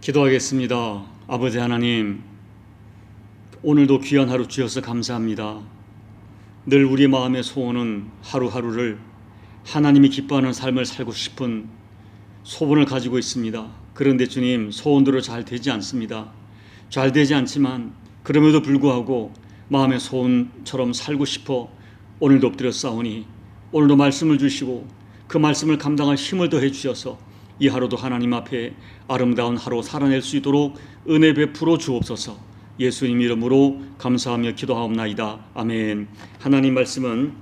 기도하겠습니다. 아버지 하나님, 오늘도 귀한 하루 주셔서 감사합니다. 늘 우리 마음의 소원은 하루하루를 하나님이 기뻐하는 삶을 살고 싶은 소원을 가지고 있습니다. 그런데 주님, 소원대로 잘 되지 않습니다. 잘 되지 않지만 그럼에도 불구하고 마음의 소원처럼 살고 싶어 오늘도 엎드려 싸우니 오늘도 말씀을 주시고 그 말씀을 감당할 힘을 더해 주셔서 이 하루도 하나님 앞에 아름다운 하루 살아낼 수 있도록 은혜 베풀어 주옵소서. 예수님 이름으로 감사하며 기도하옵나이다. 아멘. 하나님 말씀은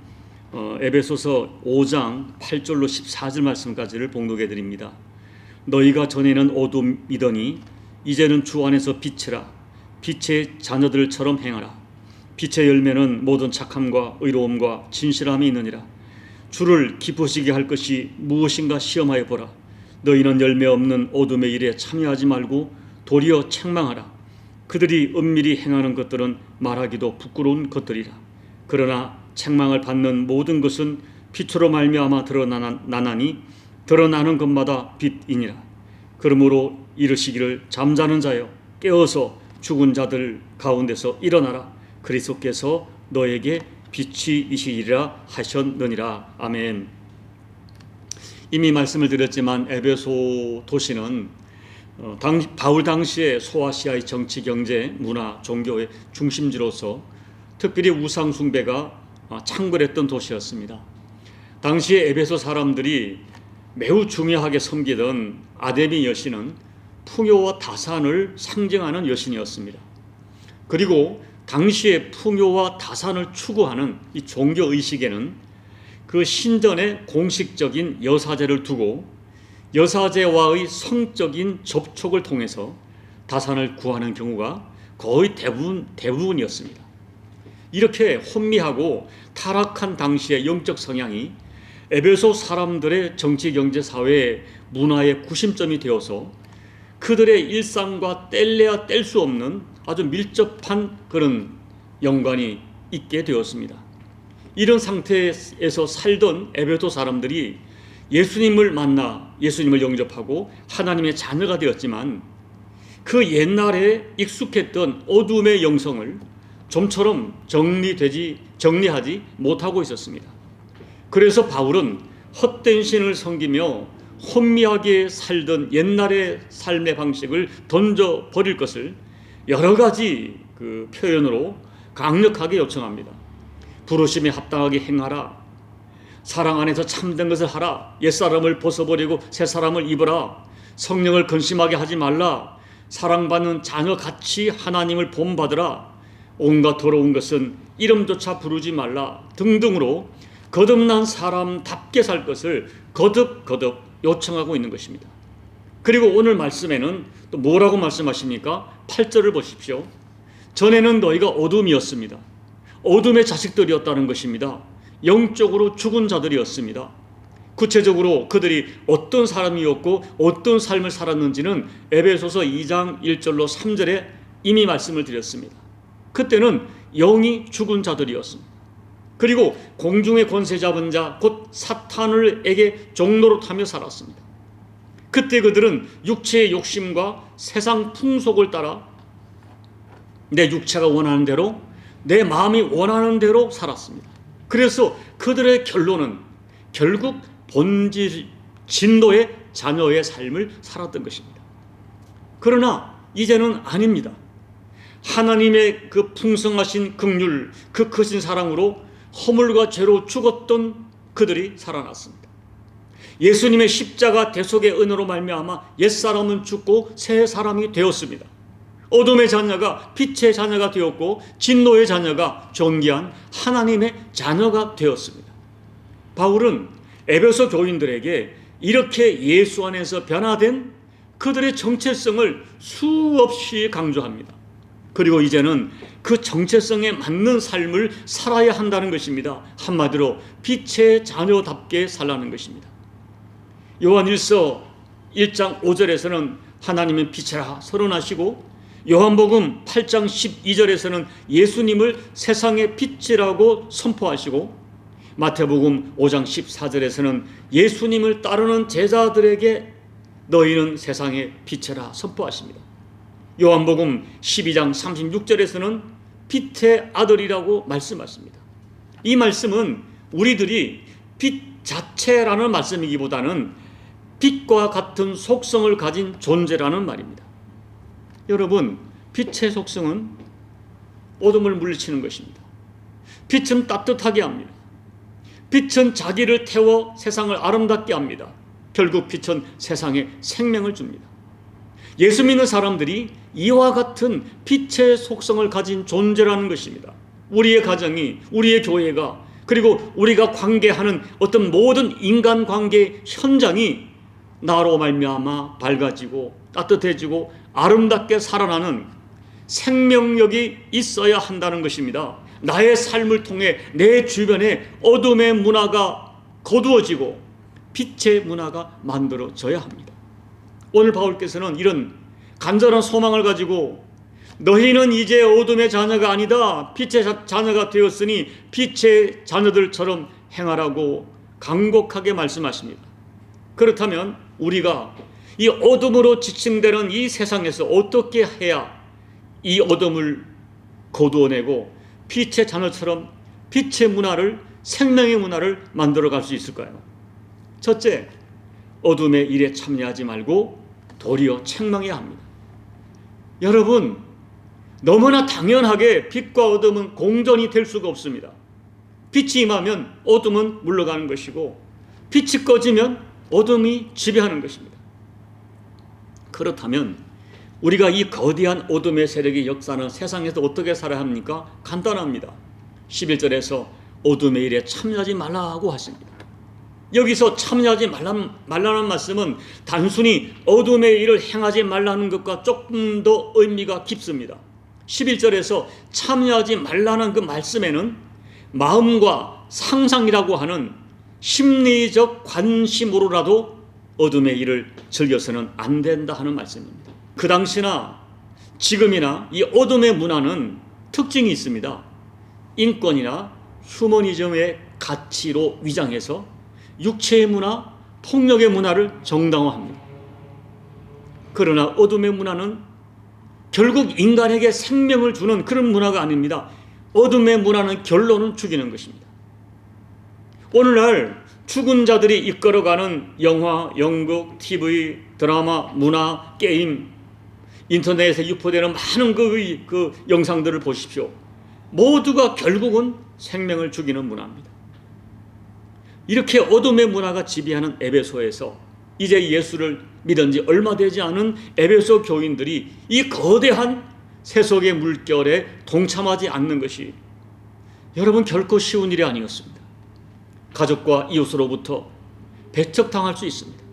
에베소서 5장 8절로 14절 말씀까지를 봉독해 드립니다. 너희가 전에는 어둠이더니 이제는 주 안에서 빛이라. 빛의 자녀들처럼 행하라. 빛의 열매는 모든 착함과 의로움과 진실함이 있느니라. 주를 기쁘시게 할 것이 무엇인가 시험하여 보라. 너희는 열매 없는 어둠의 일에 참여하지 말고 도리어 책망하라. 그들이 은밀히 행하는 것들은 말하기도 부끄러운 것들이라. 그러나 책망을 받는 모든 것은 빛으로 말미암아 드러나나니 드러나는 것마다 빛이니라. 그러므로 이르시기를 잠자는 자여 깨어서 죽은 자들 가운데서 일어나라. 그리스도께서 너에게 빛이시리라 하셨느니라. 아멘. 이미 말씀을 드렸지만 에베소 도시는 바울 당시의 소아시아의 정치, 경제, 문화, 종교의 중심지로서 특별히 우상 숭배가 창궐했던 도시였습니다. 당시에 에베소 사람들이 매우 중요하게 섬기던 아데미 여신은 풍요와 다산을 상징하는 여신이었습니다. 그리고 당시에 풍요와 다산을 추구하는 이 종교 의식에는 그 신전에 공식적인 여사제를 두고 여사제와의 성적인 접촉을 통해서 다산을 구하는 경우가 거의 대부분이었습니다. 이렇게 혼미하고 타락한 당시의 영적 성향이 에베소 사람들의 정치, 경제, 사회, 문화의 구심점이 되어서 그들의 일상과 뗄래야 뗄 수 없는 아주 밀접한 그런 연관이 있게 되었습니다. 이런 상태에서 살던 에베소 사람들이 예수님을 만나 예수님을 영접하고 하나님의 자녀가 되었지만 그 옛날에 익숙했던 어둠의 영성을 좀처럼 정리하지 못하고 있었습니다. 그래서 바울은 헛된 신을 섬기며 혼미하게 살던 옛날의 삶의 방식을 던져버릴 것을 여러 가지 그 표현으로 강력하게 요청합니다. 부르심에 합당하게 행하라. 사랑 안에서 참된 것을 하라. 옛사람을 벗어버리고 새사람을 입어라. 성령을 근심하게 하지 말라. 사랑받는 자녀같이 하나님을 본받으라. 온갖 더러운 것은 이름조차 부르지 말라 등등으로 거듭난 사람답게 살 것을 거듭 요청하고 있는 것입니다. 그리고 오늘 말씀에는 또 뭐라고 말씀하십니까? 8절을 보십시오. 전에는 너희가 어둠이었습니다. 어둠의 자식들이었다는 것입니다. 영적으로 죽은 자들이었습니다. 구체적으로 그들이 어떤 사람이었고 어떤 삶을 살았는지는 에베소서 2장 1절로 3절에 이미 말씀을 드렸습니다. 그때는 영이 죽은 자들이었습니다. 그리고 공중의 권세 잡은 자 곧 사탄을에게 종노릇하며 살았습니다. 그때 그들은 육체의 욕심과 세상 풍속을 따라 내 육체가 원하는 대로 내 마음이 원하는 대로 살았습니다. 그래서 그들의 결론은 결국 본질 진노의 자녀의 삶을 살았던 것입니다. 그러나 이제는 아닙니다. 하나님의 그 풍성하신 긍휼, 그 크신 사랑으로 허물과 죄로 죽었던 그들이 살아났습니다. 예수님의 십자가 대속의 은혜로 말미암아 옛사람은 죽고 새 사람이 되었습니다. 어둠의 자녀가 빛의 자녀가 되었고 진노의 자녀가 존귀한 하나님의 자녀가 되었습니다. 바울은 에베소 교인들에게 이렇게 예수 안에서 변화된 그들의 정체성을 수없이 강조합니다. 그리고 이제는 그 정체성에 맞는 삶을 살아야 한다는 것입니다. 한마디로 빛의 자녀답게 살라는 것입니다. 요한일서 1장 5절에서는 하나님은 빛이라 선언하시고 요한복음 8장 12절에서는 예수님을 세상의 빛이라고 선포하시고 마태복음 5장 14절에서는 예수님을 따르는 제자들에게 너희는 세상의 빛이라 선포하십니다. 요한복음 12장 36절에서는 빛의 아들이라고 말씀하십니다. 이 말씀은 우리들이 빛 자체라는 말씀이기보다는 빛과 같은 속성을 가진 존재라는 말입니다. 여러분, 빛의 속성은 어둠을 물리치는 것입니다. 빛은 따뜻하게 합니다. 빛은 자기를 태워 세상을 아름답게 합니다. 결국 빛은 세상에 생명을 줍니다. 예수 믿는 사람들이 이와 같은 빛의 속성을 가진 존재라는 것입니다. 우리의 가정이, 우리의 교회가, 그리고 우리가 관계하는 어떤 모든 인간관계 현장이 나로 말미암아 밝아지고 따뜻해지고 아름답게 살아나는 생명력이 있어야 한다는 것입니다. 나의 삶을 통해 내 주변에 어둠의 문화가 거두어지고 빛의 문화가 만들어져야 합니다. 오늘 바울께서는 이런 간절한 소망을 가지고 너희는 이제 어둠의 자녀가 아니다, 빛의 자녀가 되었으니 빛의 자녀들처럼 행하라고 간곡하게 말씀하십니다. 그렇다면 우리가 이 어둠으로 지칭되는 이 세상에서 어떻게 해야 이 어둠을 거두어내고 빛의 자녀처럼 빛의 문화를, 생명의 문화를 만들어갈 수 있을까요? 첫째, 어둠의 일에 참여하지 말고 도리어 책망해야 합니다. 여러분, 너무나 당연하게 빛과 어둠은 공존이 될 수가 없습니다. 빛이 임하면 어둠은 물러가는 것이고 빛이 꺼지면 어둠이 지배하는 것입니다. 그렇다면 우리가 이 거대한 어둠의 세력의 역사는 세상에서 어떻게 살아야 합니까? 간단합니다. 11절에서 어둠의 일에 참여하지 말라고 하십니다. 여기서 참여하지 말라는 말씀은 단순히 어둠의 일을 행하지 말라는 것과 조금 더 의미가 깊습니다. 11절에서 참여하지 말라는 그 말씀에는 마음과 상상이라고 하는 심리적 관심으로라도 어둠의 일을 즐겨서는 안 된다 하는 말씀입니다. 그 당시나 지금이나 이 어둠의 문화는 특징이 있습니다. 인권이나 휴머니즘의 가치로 위장해서 육체의 문화, 폭력의 문화를 정당화합니다. 그러나 어둠의 문화는 결국 인간에게 생명을 주는 그런 문화가 아닙니다. 어둠의 문화는 결론은 죽이는 것입니다. 오늘날 죽은 자들이 이끌어가는 영화, 연극, TV, 드라마, 문화, 게임, 인터넷에 유포되는 많은 그 영상들을 보십시오. 모두가 결국은 생명을 죽이는 문화입니다. 이렇게 어둠의 문화가 지배하는 에베소에서 이제 예수를 믿은 지 얼마 되지 않은 에베소 교인들이 이 거대한 세속의 물결에 동참하지 않는 것이 여러분 결코 쉬운 일이 아니었습니다. 가족과 이웃으로부터 배척당할 수 있습니다.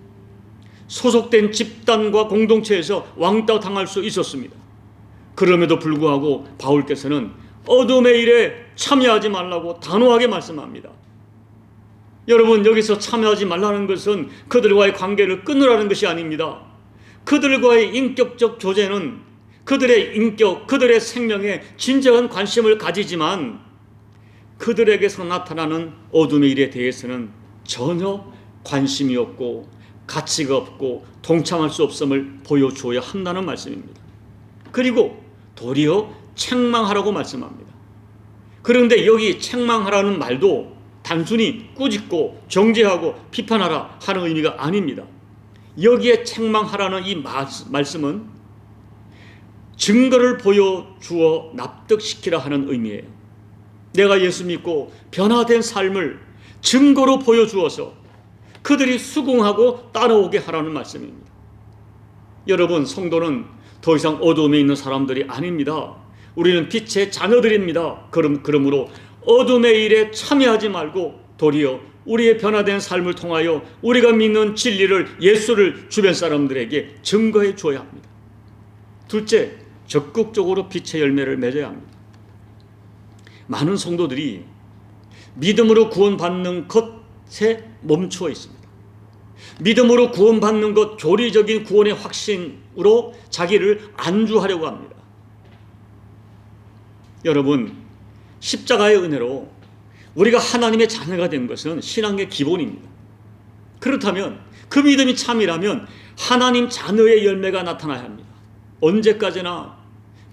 소속된 집단과 공동체에서 왕따 당할 수 있었습니다. 그럼에도 불구하고 바울께서는 어둠의 일에 참여하지 말라고 단호하게 말씀합니다. 여러분, 여기서 참여하지 말라는 것은 그들과의 관계를 끊으라는 것이 아닙니다. 그들과의 인격적 교제는 그들의 인격, 그들의 생명에 진정한 관심을 가지지만 그들에게서 나타나는 어둠의 일에 대해서는 전혀 관심이 없고 가치가 없고 동참할 수 없음을 보여주어야 한다는 말씀입니다. 그리고 도리어 책망하라고 말씀합니다. 그런데 여기 책망하라는 말도 단순히 꾸짖고 정죄하고 비판하라 하는 의미가 아닙니다. 여기에 책망하라는 이 말씀은 증거를 보여주어 납득시키라 하는 의미예요. 내가 예수 믿고 변화된 삶을 증거로 보여주어서 그들이 수긍하고 따라오게 하라는 말씀입니다. 여러분, 성도는 더 이상 어둠에 있는 사람들이 아닙니다. 우리는 빛의 자녀들입니다. 그러므로 어둠의 일에 참여하지 말고 도리어 우리의 변화된 삶을 통하여 우리가 믿는 진리를, 예수를 주변 사람들에게 증거해 줘야 합니다. 둘째, 적극적으로 빛의 열매를 맺어야 합니다. 많은 성도들이 믿음으로 구원받는 것에 멈추어 있습니다. 믿음으로 구원받는 것, 교리적인 구원의 확신으로 자기를 안주하려고 합니다. 여러분, 십자가의 은혜로 우리가 하나님의 자녀가 된 것은 신앙의 기본입니다. 그렇다면 그 믿음이 참이라면 하나님 자녀의 열매가 나타나야 합니다. 언제까지나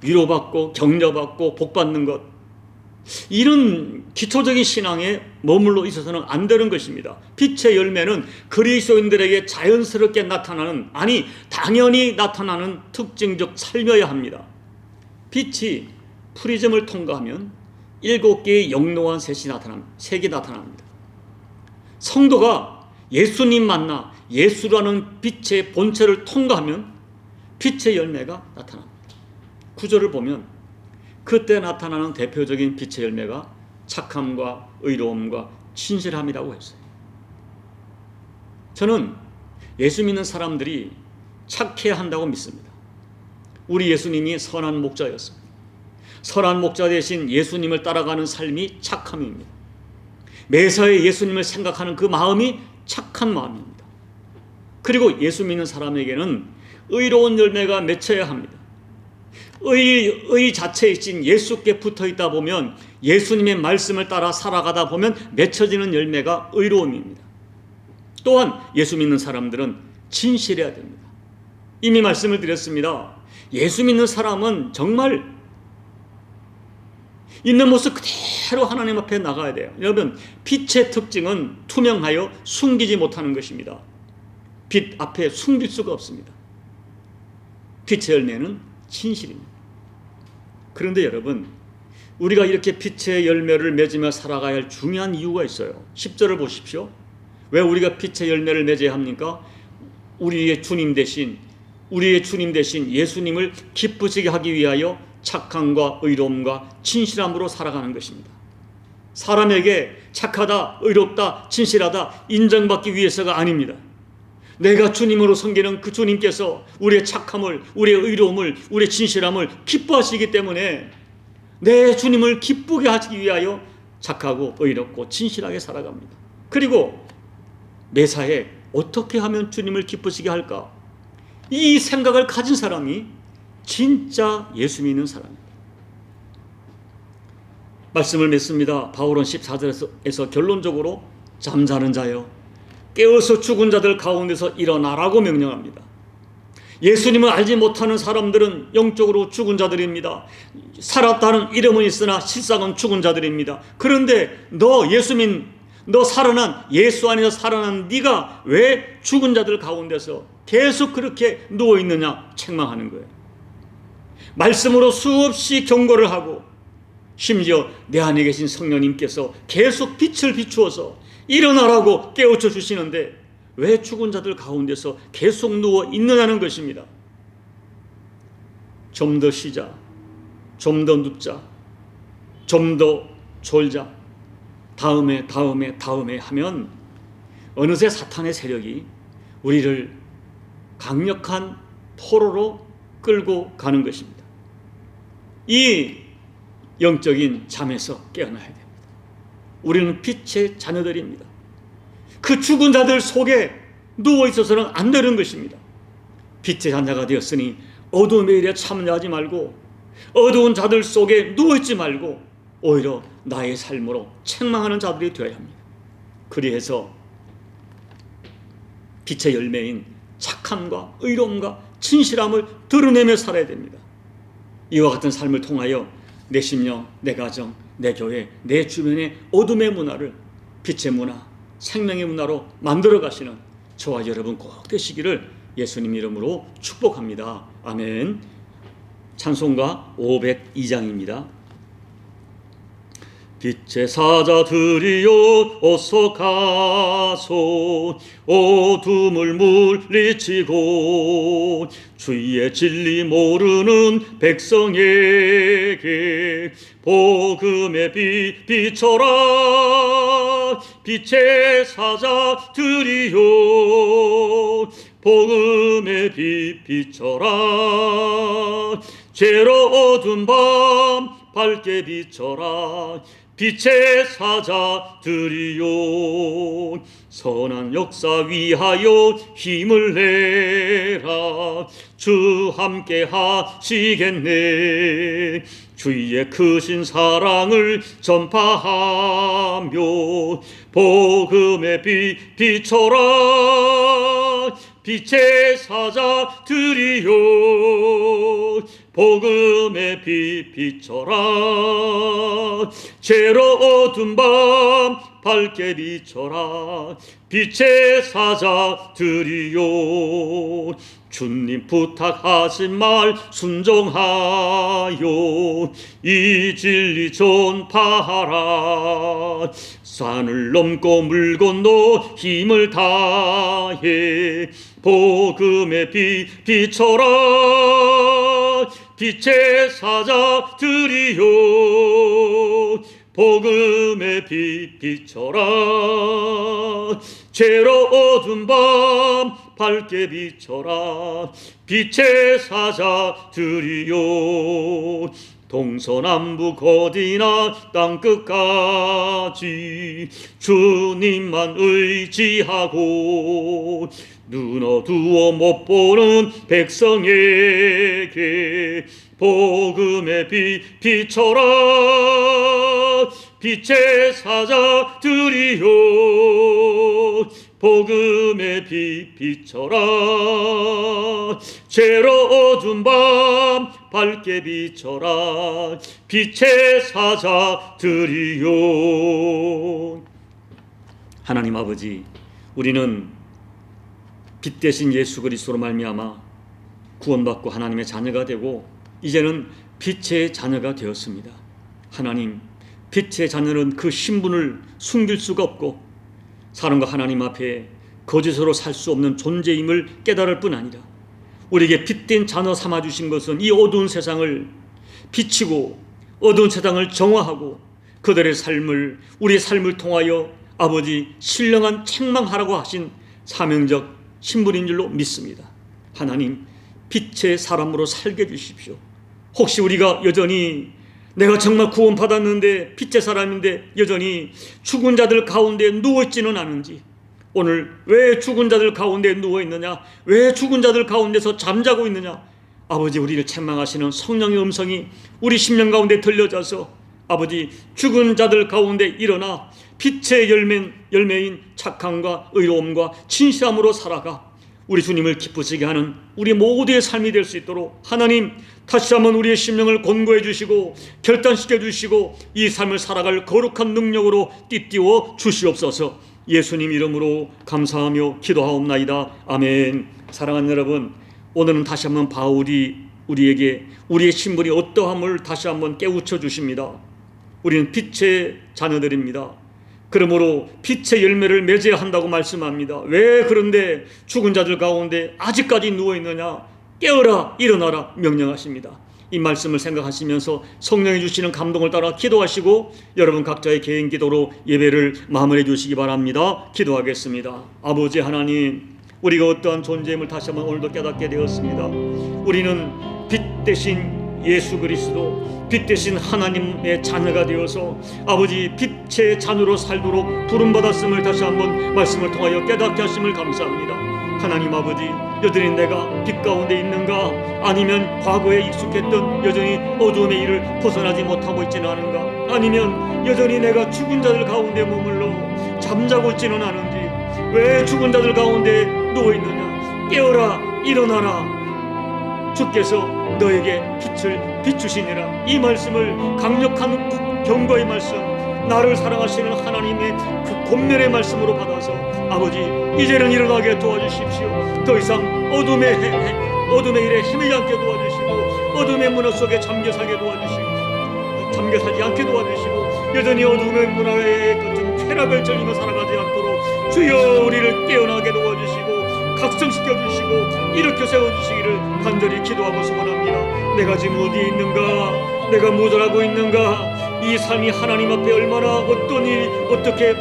위로받고 격려받고 복받는 것, 이런 기초적인 신앙에 머물러 있어서는 안 되는 것입니다. 빛의 열매는 그리스도인들에게 자연스럽게 나타나는, 아니 당연히 나타나는 특징적 삶이어야 합니다. 빛이 프리즘을 통과하면 7개의 영롱한 색이 나타납니다. 성도가 예수님 만나 예수라는 빛의 본체를 통과하면 빛의 열매가 나타납니다. 구절을 보면 그때 나타나는 대표적인 빛의 열매가 착함과 의로움과 진실함이라고 했어요. 저는 예수 믿는 사람들이 착해야 한다고 믿습니다. 우리 예수님이 선한 목자였습니다. 선한 목자 대신 예수님을 따라가는 삶이 착함입니다. 매사에 예수님을 생각하는 그 마음이 착한 마음입니다. 그리고 예수 믿는 사람에게는 의로운 열매가 맺혀야 합니다. 의 자체이신 예수께 붙어 있다 보면, 예수님의 말씀을 따라 살아가다 보면 맺혀지는 열매가 의로움입니다. 또한 예수 믿는 사람들은 진실해야 됩니다. 이미 말씀을 드렸습니다. 예수 믿는 사람은 정말 있는 모습 그대로 하나님 앞에 나가야 돼요. 여러분, 빛의 특징은 투명하여 숨기지 못하는 것입니다. 빛 앞에 숨길 수가 없습니다. 빛의 열매는 진실입니다. 그런데 여러분, 우리가 이렇게 빛의 열매를 맺으며 살아가야 할 중요한 이유가 있어요. 10절을 보십시오. 왜 우리가 빛의 열매를 맺어야 합니까? 우리의 주님 대신 예수님을 기쁘시게 하기 위하여 착함과 의로움과 진실함으로 살아가는 것입니다. 사람에게 착하다, 의롭다, 진실하다 인정받기 위해서가 아닙니다. 내가 주님으로 섬기는 그 주님께서 우리의 착함을, 우리의 의로움을, 우리의 진실함을 기뻐하시기 때문에 내 주님을 기쁘게 하기 위하여 착하고 의롭고 진실하게 살아갑니다. 그리고 매사에 어떻게 하면 주님을 기쁘시게 할까? 이 생각을 가진 사람이 진짜 예수 믿는 사람입니다. 말씀을 맺습니다. 바울은 14절에서 결론적으로 잠자는 자여 깨어서 죽은 자들 가운데서 일어나라고 명령합니다. 예수님을 알지 못하는 사람들은 영적으로 죽은 자들입니다. 살았다는 이름은 있으나 실상은 죽은 자들입니다. 그런데 너 살아난 예수 안에서 살아난 네가 왜 죽은 자들 가운데서 계속 그렇게 누워있느냐 책망하는 거예요. 말씀으로 수없이 경고를 하고 심지어 내 안에 계신 성령님께서 계속 빛을 비추어서 일어나라고 깨우쳐 주시는데 왜 죽은 자들 가운데서 계속 누워 있느냐는 것입니다. 좀 더 쉬자, 좀 더 눕자, 좀 더 졸자, 다음에 하면 어느새 사탄의 세력이 우리를 강력한 포로로 끌고 가는 것입니다. 이 영적인 잠에서 깨어나야 됩니다. 우리는 빛의 자녀들입니다. 그 죽은 자들 속에 누워 있어서는 안 되는 것입니다. 빛의 자녀가 되었으니 어두움의 일에 참여하지 말고 어두운 자들 속에 누워 있지 말고 오히려 나의 삶으로 책망하는 자들이 되어야 합니다. 그리해서 빛의 열매인 착함과 의로움과 진실함을 드러내며 살아야 됩니다. 이와 같은 삶을 통하여 내 심령, 내 가정, 내 교회, 내 주변의 어둠의 문화를 빛의 문화, 생명의 문화로 만들어 가시는 저와 여러분 꼭 되시기를 예수님 이름으로 축복합니다. 아멘. 찬송가 502장입니다. 빛의 사자들이여 어서 가소 어둠을 물리치고 주의 진리 모르는 백성에게 복음의 빛 비춰라. 빛의 사자들이여 복음의 빛 비춰라. 죄로 어두운 밤 밝게 비춰라. 빛의 사자들이여 선한 역사 위하여 힘을 내라. 주 함께 하시겠네. 주의 크신 사랑을 전파하며 복음의 빛 비춰라. 빛의 사자들이여 복음의 빛 비춰라. 죄로 어두운 밤 밝게 비춰라. 빛의 사자들이여 주님 부탁하신 말 순종하여 이 진리 전파하라. 산을 넘고 물 건너 힘을 다해 복음의 빛 비춰라. 빛의 사자들이여 복음의 빛 비춰라. 죄로 어두운 밤 밝게 비춰라. 빛의 사자들이여 동서남북 어디나 땅끝까지 주님만 의지하고 눈 어두워 못 보는 백성에게 복음의 빛 비춰라. 빛의 사자들이여 복음의 빛 비춰라. 죄로 어두운 밤 밝게 비춰라. 빛의 사자들이여. 하나님 아버지, 우리는 빛 대신 예수 그리스도로 말미암아 구원받고 하나님의 자녀가 되고 이제는 빛의 자녀가 되었습니다. 하나님, 빛의 자녀는 그 신분을 숨길 수가 없고 사람과 하나님 앞에 거짓으로 살 수 없는 존재임을 깨달을 뿐 아니라 우리에게 빛된 자녀 삼아주신 것은 이 어두운 세상을 비치고 어두운 세상을 정화하고 그들의 삶을, 우리의 삶을 통하여 아버지 신령한 책망하라고 하신 사명적 신분인 줄로 믿습니다. 하나님, 빛의 사람으로 살게 해주십시오. 혹시 우리가 여전히 내가 정말 구원받았는데 빛의 사람인데 여전히 죽은 자들 가운데 누워있지는 않은지, 오늘 왜 죽은 자들 가운데 누워있느냐, 왜 죽은 자들 가운데서 잠자고 있느냐, 아버지 우리를 책망하시는 성령의 음성이 우리 심령 가운데 들려져서 아버지 죽은 자들 가운데 일어나 빛의 열매인 착함과 의로움과 진실함으로 살아가 우리 주님을 기쁘시게 하는 우리 모두의 삶이 될 수 있도록 하나님 다시 한번 우리의 심령을 권고해 주시고 결단시켜 주시고 이 삶을 살아갈 거룩한 능력으로 띠띠워 주시옵소서. 예수님 이름으로 감사하며 기도하옵나이다. 아멘. 사랑하는 여러분, 오늘은 다시 한번 바울이 우리에게 우리의 신분이 어떠함을 다시 한번 깨우쳐 주십니다. 우리는 빛의 자녀들입니다. 그러므로 빛의 열매를 맺어야 한다고 말씀합니다. 왜 그런데 죽은 자들 가운데 아직까지 누워있느냐, 깨어라 일어나라 명령하십니다. 이 말씀을 생각하시면서 성령이 주시는 감동을 따라 기도하시고 여러분 각자의 개인 기도로 예배를 마무리해 주시기 바랍니다. 기도하겠습니다. 아버지 하나님, 우리가 어떠한 존재임을 다시 한번 오늘도 깨닫게 되었습니다. 우리는 빛 대신 예수 그리스도, 빛 대신 하나님의 자녀가 되어서 아버지 빛의 자녀로 살도록 부름받았음을 다시 한번 말씀을 통하여 깨닫게 하심을 감사합니다. 하나님 아버지, 여전히 내가 빛 가운데 있는가, 아니면 과거에 익숙했던 여전히 어두움의 일을 벗어나지 못하고 있지는 않은가, 아니면 여전히 내가 죽은 자들 가운데 머물러 잠자고 있지는 않은지, 왜 죽은 자들 가운데 누워있느냐, 깨어라 일어나라, 주께서 너에게 빛을 비추시니라. 이 말씀을 강력한 경고의 말씀, 나를 사랑하시는 하나님의 그 권면의 말씀으로 받아서 아버지 이제는 일어나게 도와주십시오. 더 이상 어둠의 일에 힘이 않게 도와주시고 어둠의 문화 속에 잠겨사게 도와주시고 잠겨사지 않게 도와주시고 여전히 어둠의 문화의 그 쾌락을 즐기며 살아가지 않도록 주여 우리를 깨어나게 도와주시고 각성시켜주시고 일으켜 세워주시기를 간절히 기도하고 소원합니다. 내가 지금 어디에 있는가, 내가 모자라고 있는가, 이 삶이 하나님 앞에 얼마나 어떤 일이 어떻게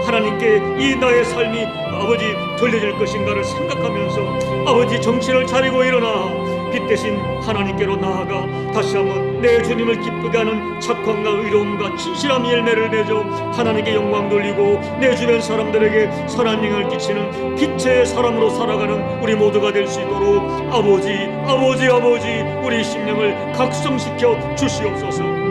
하나님께 이 나의 삶이 아버지 돌려질 것인가를 생각하면서 아버지 정신을 차리고 일어나 빛 대신 하나님께로 나아가 다시 한번 내 주님을 기쁘게 하는 착함과 의로움과 진실함 열매를 맺어 하나님께 영광 돌리고 내 주변 사람들에게 선한 영향을 끼치는 빛의 사람으로 살아가는 우리 모두가 될 수 있도록 아버지 우리 심령을 각성시켜 주시옵소서.